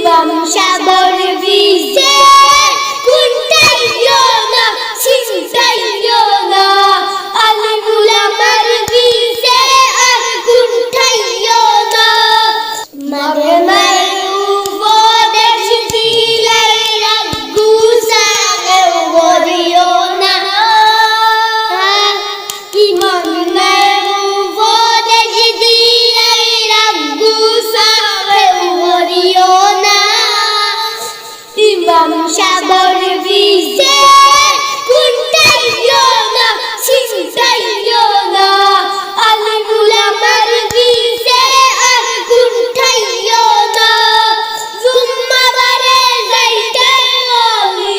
ইমাম সাগর বিজে কুন্টাইও না চিন্তাইও না আলিমুল আমার বিজে আর কুন্টাইও না মারে মারে উপদেশ দিলাই রাগু সাগে বলিও না ইমাম উপদেশ দিলাই রাগু সাগে বলিও না ইমাম সাগর বিজে কুন্টাইও না চিন্তাইও না আলিমুল আমার বিজে আর কুন্টাইও না জুম্মাবারে যাইতে গলি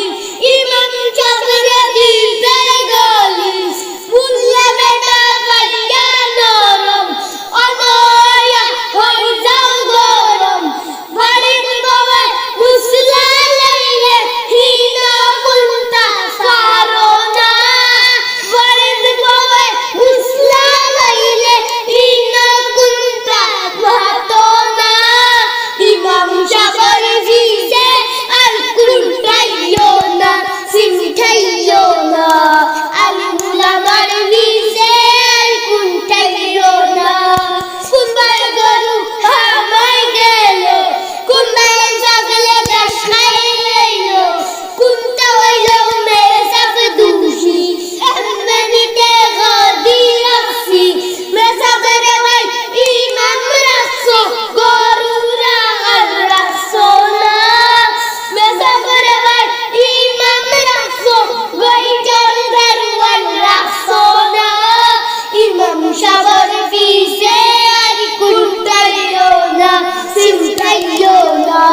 ইমাম সাগর দিতে গলি মুল্লা বেটা পাইয়া নরম অনয়া হই যাও গরম বাড়ির বাবা মুসলা লাইলে হিনা কুন্তা সারো না বাড়ির বাবা মুসলা লাইলে হিনা কুন্তা ভাতো না ইমাম সাগর বিজে আর কুন্টাইও না চিন্তাইও না আলিমুল আমার বিজে আর কুন্টাইও না কুম্বার গরু হামাই গেল কুম্বার ছাগলে ঘাস খাইল কুন্তা হইল মেরে সাপ দুষি এমনিতে গদি আসি মেসাগরে ভাই ইমাম রাখছো গরু রাগাল রাখছো না মেসাগরে ভাই ইমাম রাখছো গইজন দারওয়াল রাখছো না ইমাম সাগর বিজে আর কুন্টাইও না চিন্তাইও না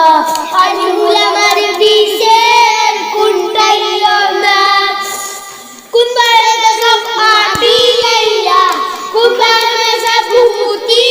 আলিমুল আমার বিজে আর কুন্টাইও না কুম্বার মেসা পাটি লাইলা কুম্বার মেসা ভূতি